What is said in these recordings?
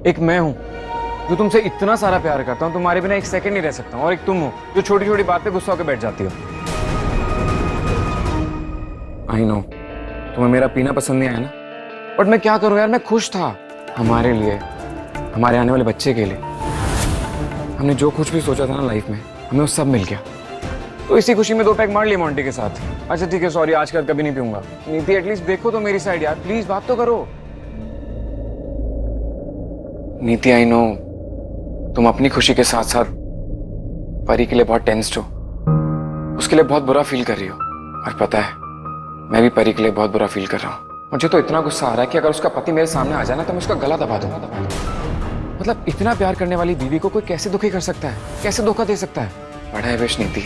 एक मैं हूँ जो तुमसे इतना सारा प्यार करता हूँ, तुम्हारे बिना एक सेकंड नहीं रह सकता हूँ, और एक तुम हो जो छोटी छोटी बात पे गुस्सा होकर बैठ जाती हो। आई नो तुम्हें मेरा पीना पसंद नहीं आया ना, बट मैं क्या करूँ यार, मैं खुश था हमारे लिए, हमारे आने वाले बच्चे के लिए। हमने जो कुछ भी सोचा था ना लाइफ में, हमें वो सब मिल गया। तो इसी खुशी में 2 पैक मार लिए मोंटी के साथ। अच्छा ठीक है, सॉरी, आज कल कभी नहीं पीऊंगा। नीति एटलीस्ट देखो तो मेरी साइड यार, प्लीज बात तो करो। नीति आई नो तुम अपनी खुशी के साथ साथ परी के लिए बहुत टेंस्ड हो, उसके लिए बहुत बुरा फील कर रही हो। और पता है मैं भी परी के लिए बहुत बुरा फील कर रहा हूँ। मुझे तो इतना गुस्सा आ रहा है कि अगर उसका पति मेरे सामने आ जाए ना तो मैं उसका गला दबा दूंगा। मतलब इतना प्यार करने वाली बीवी को कोई कैसे दुखी कर सकता है, कैसे धोखा दे सकता है। बड़ा है विश नीति,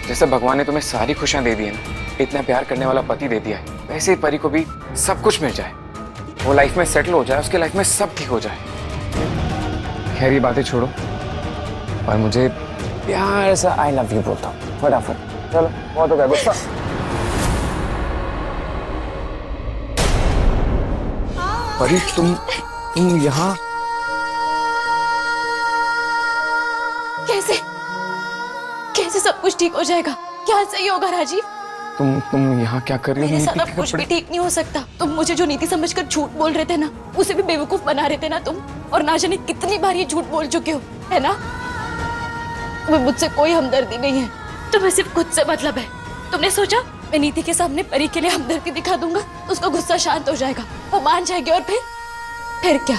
जैसे भगवान ने तुम्हें सारी खुशियां दे दी है ना, इतना प्यार करने वाला पति दे दिया है, वैसे ही परी को भी सब कुछ मिल जाए, वो लाइफ में सेटल हो जाए, उसके लाइफ में सब ठीक हो जाए। खैर ये बातें छोड़ो और मुझे प्यार से आई लव यू बोलता हूँ फटाफट। चलो बहुत हो गया गुस्सा। परी तुम यहाँ कैसे कैसे सब कुछ ठीक हो जाएगा? क्या सही होगा राजीव? तुम यहाँ क्या कर रही हो? मेरे साथ अब कुछ भी ठीक नहीं हो सकता। तुम मुझे जो नीति समझकर झूठ बोल रहे थे ना, उसे भी बेवकूफ बना रहे थे ना तुम, और ना जाने कितनी बार ये झूठ बोल चुके हो, है ना? तुम्हें मुझसे कोई हमदर्दी नहीं है, तुम्हें सिर्फ खुद से मतलब है। तुमने सोचा मैं नीति के सामने परी के लिए हमदर्दी दिखा दूंगा तो उसका गुस्सा शांत हो जाएगा, वो मान जाएगी, और फिर क्या?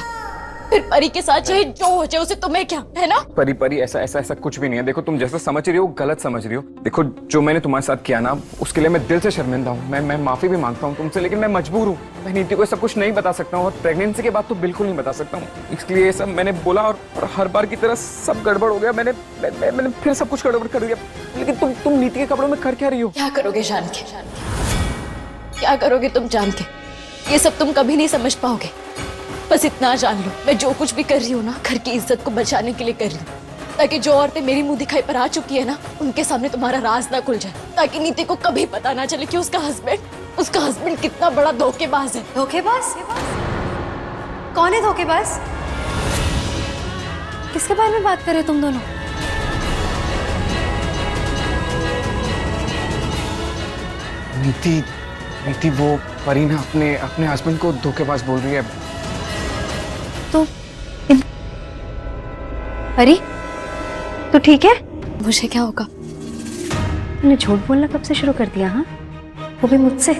फिर परी के साथ चाहे जो हो जाए उसे तुम्हें क्या, है ना? परी ऐसा ऐसा ऐसा कुछ भी नहीं है। देखो तुम जैसा समझ रही हो गलत समझ रही हो। देखो जो मैंने तुम्हारे साथ किया ना, उसके लिए मैं दिल से शर्मिंदा हूँ। मैं माफी भी मांगता हूँ तुमसे, लेकिन मैं मजबूर हूँ। मैं नीति को सब कुछ नहीं बता सकता हूँ, और प्रेगनेंसी के बाद तो बिल्कुल नहीं बता सकता हूँ। इसलिए ये सब मैंने बोला, और हर बार की तरह सब गड़बड़ हो गया। मैंने फिर सब कुछ गड़बड़ कर दिया। लेकिन तुम नीति के कपड़ों में कर क्या रही हो? क्या करोगे जान के? क्या करोगे तुम जान के? ये सब तुम कभी नहीं समझ पाओगे। बस इतना जान लो, मैं जो कुछ भी कर रही हूँ ना, घर की इज्जत को बचाने के लिए कर रही हूँ, ताकि जो औरतें मेरी मुंह दिखाई पर आ चुकी है ना, उनके सामने तुम्हारा राज ना खुल जाए, ताकि नीति को कभी पता ना चले कि उसका हस्बैंड कितना बड़ा धोखेबाज है। धोखेबाज? कौन है धोखेबाज? किसके बारे में बात कर रहे हो तुम दोनों? नीति वो परी ना अपने हस्बैंड को धोखेबाज बोल रही है। तो परी तू ठीक है? मुझे क्या होगा? तूने झूठ बोलना कब से शुरू कर दिया? हाँ, वो भी मुझसे।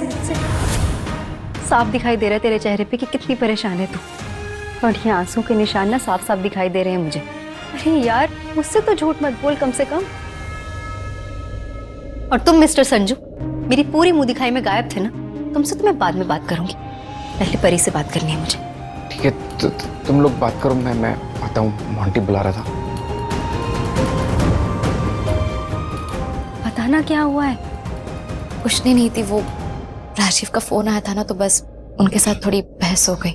साफ दिखाई दे रहा है तेरे चेहरे पे कि कितनी परेशान है तू, और ये आंसू के निशान ना साफ साफ दिखाई दे रहे हैं मुझे। अरे यार मुझसे तो झूठ मत बोल कम से कम। और तुम मिस्टर संजू मेरी पूरी मुंह दिखाई में गायब थे ना, तुमसे तो मैं बाद में बात करूंगी, पहले परी से बात करनी है मुझे। ठीक है तुम लोग बात करो, मैं आता हूँ, मोंटी बुला रहा था। बताना क्या हुआ है? कुछ नहीं थी, वो राजीव का फोन आया था ना, तो बस उनके साथ थोड़ी बहस हो गई।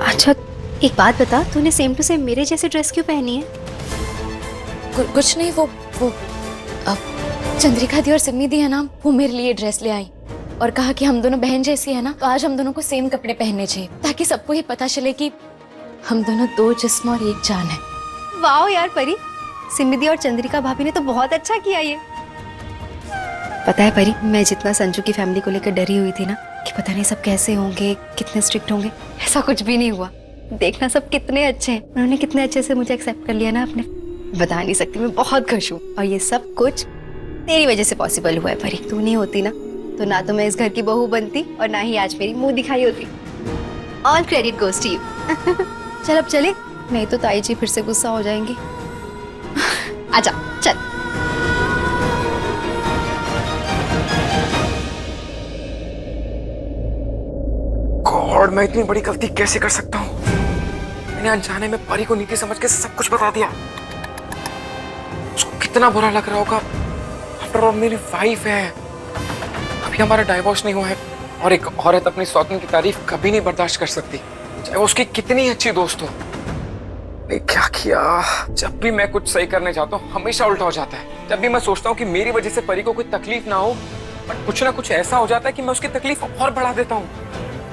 अच्छा एक बात बता, तूने सेम टू सेम मेरे जैसी ड्रेस क्यों पहनी है? कुछ नहीं, वो चंद्रिका दी और सिमी दी है ना, वो मेरे लिए ड्रेस ले आई और कहा कि हम दोनों बहन जैसी है ना, तो आज हम दोनों को सेम कपड़े पहनने चाहिए, ताकि सबको ये पता चले कि हम दोनों 2 जिस्म और 1 जान है। वाह यार परी, सिमी दी और चंद्रिका भाभी ने तो बहुत अच्छा किया ये। पता है परी, मैं जितना संजू की फैमिली को लेकर डरी हुई थी ना कि पता नहीं सब कैसे होंगे, कितने स्ट्रिक्ट होंगे, ऐसा कुछ भी नहीं हुआ। देखना सब कितने अच्छे हैं, उन्होंने कितने अच्छे से मुझे एक्सेप्ट कर लिया ना अपने, बता नहीं सकती, मैं बहुत खुश हूँ। और ये सब कुछ तेरी वजह से पॉसिबल हुआ है परी। तू नहीं होती ना तो ना तो मैं इस घर की बहू बनती और ना ही आज मेरी मुंह दिखाई होती। All credit goes to you. चल अब चले, नहीं तो ताई जी फिर से गुस्सा हो जाएंगी। आजा चल। गॉड, मैं इतनी बड़ी गलती कैसे कर सकता हूँ? मैंने अनजाने में परी को नीति समझ के सब कुछ बता दिया। उसको कितना बुरा लग रहा होगा। आफ्टर ऑल मेरी वाइफ है, अभी हमारा डाइवोर्स नहीं हुआ है, और एक औरत अपनी सौतन की तारीफ कभी नहीं बर्दाश्त कर सकती, चाहे वो उसकी कितनी अच्छी दोस्त हो। मैं क्या किया? जब भी मैं कुछ सही करने जाता हूँ हमेशा उल्टा हो जाता है। जब भी मैं सोचता हूँ कि मेरी वजह से परी को कोई तकलीफ ना हो, बट कुछ ना कुछ ऐसा हो जाता है कि मैं उसकी तकलीफ और बढ़ा देता हूँ।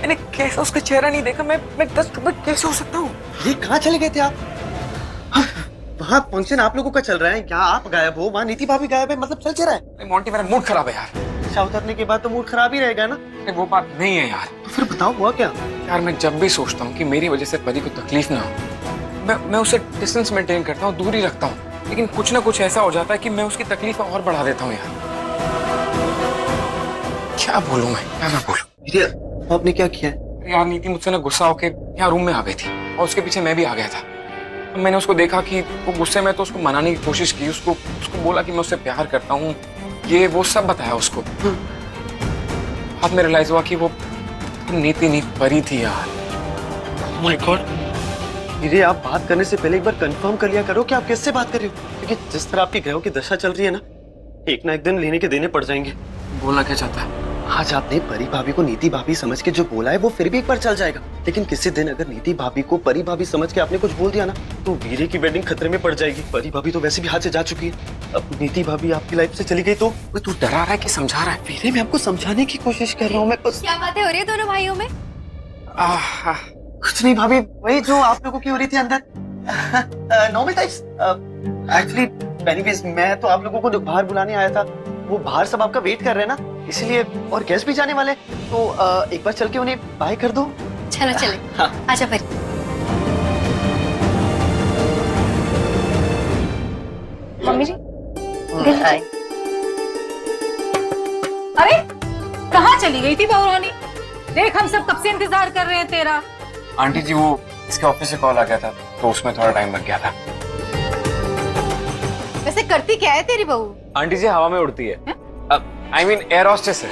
मैंने कैसे उसका चेहरा नहीं देखा? मैं 10 रुपए कैसे हो सकता हूँ? ये कहाँ चले गए थे आप? वहाँ फंक्शन आप लोगों का चल रहा है, यहाँ आप गायब हो, वहाँ नीति भाभी गायब है, मतलब चल रहा है। मोंटी मेरा मूड खराब है यार। नशा उतरने के बाद तो मूड खराब ही रहेगा ना। वो बात नहीं है यार। तो फिर बताओ हुआ क्या? यार मैं जब भी सोचता हूँ कि मेरी वजह से परी को तकलीफ ना हो, मैं उसे डिस्टेंस मेंटेन करता हूँ, दूरी रखता हूँ, लेकिन कुछ ना कुछ ऐसा हो जाता है कि मैं उसकी तकलीफ और बढ़ा देता हूँ यार। क्या बोलूं मैं, क्या ना बोलूं? आपने क्या किया? यार नीति मुझसे ना गुस्सा होके यहाँ रूम में आ गई थी और उसके पीछे मैं भी आ गया था। अब मैंने उसको देखा कि वो गुस्से में, तो उसको मनाने की कोशिश की, उसको बोला कि मैं उससे प्यार करता हूँ, ये वो सब बताया उसको। बाद में रियलाइज हुआ कि वो नीति नहीं परी थी यार। My God. हीरे, आप बात करने से पहले एक बार कंफर्म कर लिया करो कि आप किससे बात कर रहे हो, क्योंकि जिस तरह आपकी ग्रहों की दशा चल रही है ना, एक ना एक दिन लेने के देने पड़ जाएंगे। बोलना क्या चाहता है? आज आपने परी भाभी को नीति भाभी समझ के जो बोला है वो फिर भी एक बार चल जाएगा, लेकिन किसी दिन अगर नीति भाभी को परी भाभी समझ के आपने कुछ बोल दिया ना, तो वीरे की वेडिंग खतरे में पड़ जाएगी। परी भाभी तो वैसे भी हाथ से जा चुकी है, अब नीति भाभी आपकी लाइफ से चली गई तो तू डरा रहा है कि समझा रहा है? वीरे, मैं आपको समझाने की कोशिश कर रहा हूँ। मैं बस क्या बातें हो रही है दोनों भाइयों में? कुछ नहीं भाभी, वही जो आप लोगों की हो रही थी अंदर, नॉर्मल टाइप्स। एक्चुअली एनीवेज, मैं तो आप लोगों को बाहर बुलाने आया था, वो बाहर सब आपका वेट कर रहे हैं ना, इसीलिए, और गेस्ट भी जाने वाले, तो एक बार चल के उन्हें बाय कर दो। चलो चले। हाँ। आजा परी। मम्मी जी अरे कहाँ चली गई थी बहुरानी? देख हम सब कब से इंतजार कर रहे हैं तेरा। आंटी जी, वो इसके ऑफिस से कॉल आ गया था, तो उसमें थोड़ा टाइम लग गया था। वैसे करती क्या है तेरी बहू? आंटी जी हवा में उड़ती है, I mean एयर होस्टेस है।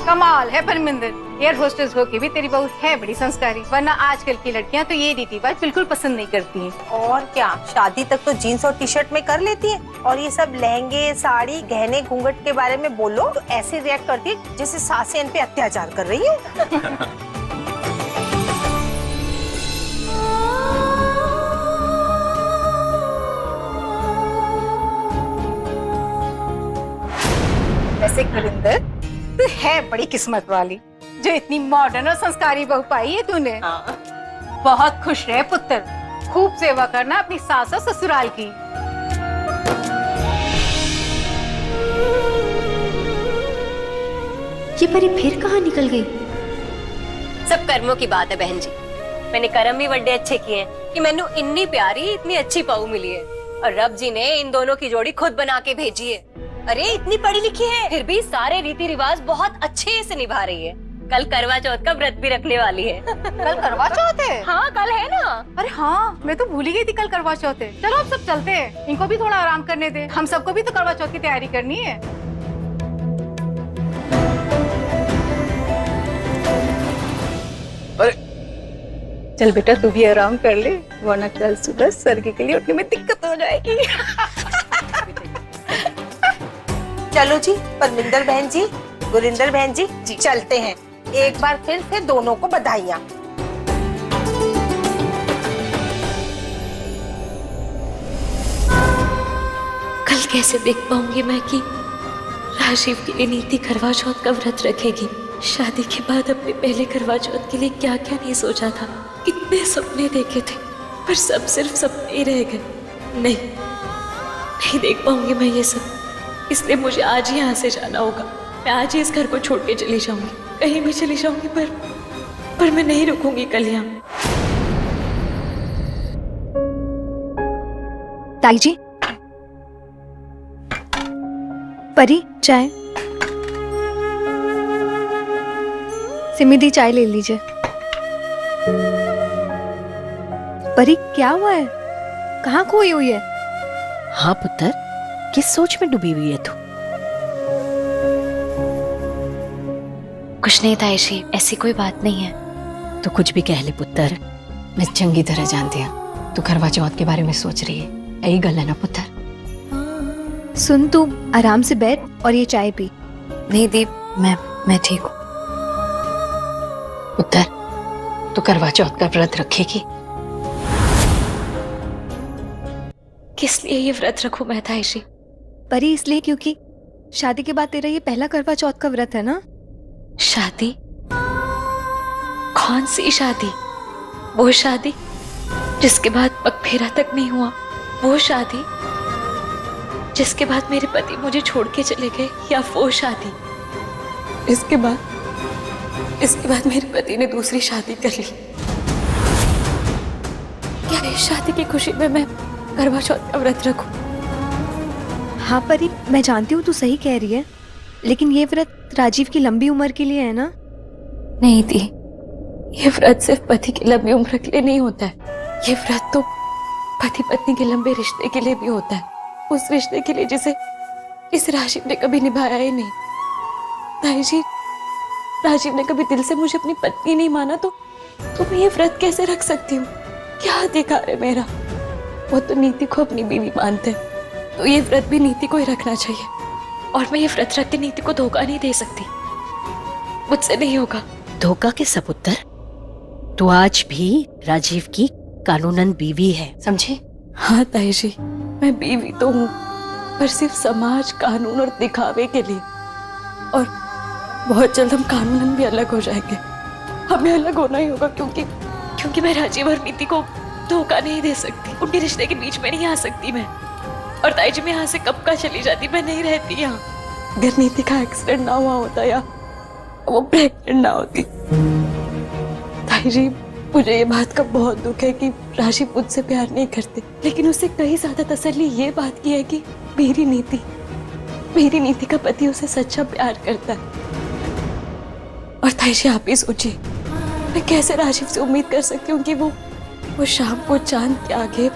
कमाल है परमिंदर, एयर होस्टेस होके भी तेरी बहू है बड़ी संस्कारी, वरना आजकल की लड़कियां तो ये रीति रिवाज बिल्कुल पसंद नहीं करती हैं। और क्या, शादी तक तो जीन्स और टी शर्ट में कर लेती है, और ये सब लहंगे साड़ी गहने घूंघट के बारे में बोलो तो ऐसे रिएक्ट करती है जैसे सासें इन पे अत्याचार कर रही है। वैसे गुरिंदर, तू है बड़ी किस्मत वाली जो इतनी मॉडर्न और संस्कारी बहू पाई है तूने। बहुत खुश रहे पुत्र, खूब सेवा करना अपनी सास और ससुराल की। ये परी फिर कहाँ निकल गई? सब कर्मों की बात है बहन जी। मैंने कर्म भी बड़े अच्छे किए हैं कि मैंने इतनी प्यारी इतनी अच्छी बहू मिली है, और रब जी ने इन दोनों की जोड़ी खुद बना के भेजी है। अरे इतनी पढ़ी लिखी है, फिर भी सारे रीति रिवाज बहुत अच्छे से निभा रही है। कल करवा चौथ का व्रत भी रखने वाली है। कल करवा चौथ है? हाँ कल है ना। अरे हाँ, मैं तो भूल ही गई थी कल करवा चौथ है। चलो अब सब चलते हैं, इनको भी थोड़ा आराम करने दे, हम सबको भी तो करवा चौथ की तैयारी करनी है। अरे चल बेटा तू भी आराम कर ले, वरना कल सुबह सर्गी के लिए उठने में दिक्कत हो जाएगी। चलो जी, परमिंदर बहन जी, गुरिंदर बहन जी, चलते हैं। एक बार फिर से दोनों को बधाइयाँ। कल कैसे देख पाऊंगी मैं कि राजीव के लिए नीति करवा चौथ का व्रत रखेगी। शादी के बाद अपने पहले करवा चौथ के लिए क्या क्या नहीं सोचा था, कितने सपने देखे थे, पर सब सिर्फ सपने ही रह गए। नहीं देख पाऊंगी मैं ये सब, इसलिए मुझे आज ही यहाँ से जाना होगा। मैं आज ही इस घर को छोड़ के चली जाऊंगी, कहीं भी चली जाऊंगी, पर मैं नहीं रुकूंगी कल यहाँ। ताई जी, परी चाय। सिमी दी चाय ले लीजिए। परी क्या हुआ है, कहाँ खोई हुई है? हाँ पुत्र, किस सोच में डूबी हुई है तू? कुछ नहीं ताई जी, ऐसी कोई बात नहीं है। तो कुछ भी कह ले पुत्र, मैं चंगी तरह जानती हूँ तू करवा चौथ के बारे में सोच रही है। यही गल है ना पुत्र? सुन, तू आराम से बैठ और ये चाय पी। नहीं दीप, मैं ठीक हूँ। पुत्र, तू करवा चौथ का व्रत रखेगी? किस लिए ये व्रत रखूं मैं ताई जी? परी इसलिए क्योंकि शादी के बाद तेरा ये पहला करवा चौथ का व्रत है ना। शादी? कौन सी शादी? वो शादी जिसके बाद पगफेरा तक नहीं हुआ, वो शादी जिसके बाद मेरे पति मुझे छोड़ के चले गए, या वो शादी इसके बाद मेरे पति ने दूसरी शादी कर ली? क्या इस शादी की खुशी में मैं करवा चौथ का व्रत रखूं? हाँ परी, मैं जानती हूँ तू सही कह रही है, लेकिन ये व्रत राजीव की लंबी उम्र के लिए है ना? नहीं दी, ये व्रत सिर्फ पति की लंबी उम्र के लिए नहीं होता है। ये व्रत तो पति पत्नी के लंबे रिश्ते के लिए भी होता है, उस रिश्ते के लिए जिसे इस राजीव ने कभी निभाया ही नहीं। ताई जी, राजीव ने कभी दिल से मुझे अपनी पत्नी नहीं माना, तो मैं ये व्रत कैसे रख सकती हूँ? क्या अधिकार है मेरा? वो तो नीति को अपनी बीवी मानते हैं, तो ये व्रत भी नीति को ही रखना चाहिए। और मैं ये व्रत रख के नीति को धोखा नहीं दे सकती, मुझसे नहीं होगा। धोखा के सपुत्र, तू आज भी राजीव की कानूनन बीवी है, समझे? हाँ ताई जी, मैं बीवी तो हूँ, पर सिर्फ समाज, कानून और दिखावे के लिए। और बहुत जल्द हम कानूनन भी अलग हो जाएंगे। हमें अलग होना ही होगा, क्योंकि मैं राजीव और नीति को धोखा नहीं दे सकती। उनके रिश्ते के बीच में नहीं आ सकती मैं। और ताई जी, मैं यहाँ से कब का चली जाती, मैं नहीं रहती यहाँ। अगर नीति का एक्सीडेंट ना हुआ होता या वो प्रेग्नेंट ना होती। ताई जी, मुझे ये बात का बहुत दुख है कि राजीव मुझसे प्यार नहीं करते, लेकिन उससे कहीं ज्यादा तसल्ली ये बात की है कि मेरी नीति का पति उसे सच्चा प्यार करता है। और ताई जी, आप ही सोचिए, मैं कैसे राजीव से उम्मीद कर सकती हूँ कि वो शाम को चांद के आगे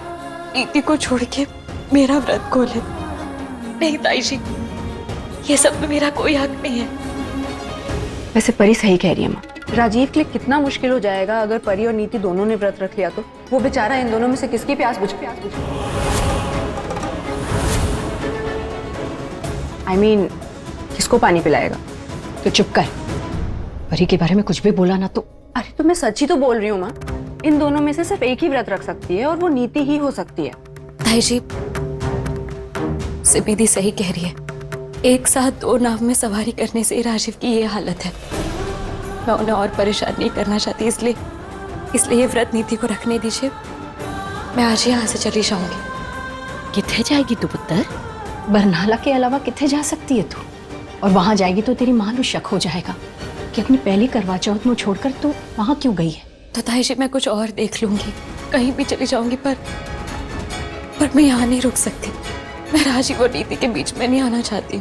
नीति को छोड़ के मेरा व्रत खोले। नहीं ताई जी, ये सब में मेरा कोई हक नहीं है। वैसे परी सही कह रही है माँ। राजीव के लिए कितना मुश्किल हो जाएगा अगर परी और नीति दोनों ने व्रत रख लिया तो। वो बेचारा इन दोनों में से किसकी प्यास बुझे? I mean, किसको पानी पिलाएगा? तो चुप कर, परी के बारे में कुछ भी बोला ना तो। अरे तो मैं सच ही तो बोल रही हूँ माँ। इन दोनों में से सिर्फ एक ही व्रत रख सकती है और वो नीति ही हो सकती है। ताई जी, सिबिदी सही कह रही है। एक साथ दो नाव में सवारी करने से राजीव की ये हालत है। मैं उन्हें और परेशान नहीं करना चाहती, इसलिए ये व्रत नीति को रखने दीजिए। मैं आज यहाँ से चली जाऊंगी। किथे जाएगी तू पुत्र? बरनाला के अलावा किथे जा सकती है तू? और वहां जाएगी तो तेरी मां को शक हो जाएगा कि अपनी पहली करवा चौथ में छोड़कर तू वहां क्यों गई है। तो ताई जी, मैं कुछ और देख लूंगी, कहीं भी चली जाऊंगी, पर मैं यहाँ नहीं रुक सकती। मैं राजीव और नीति के बीच में नहीं आना चाहती।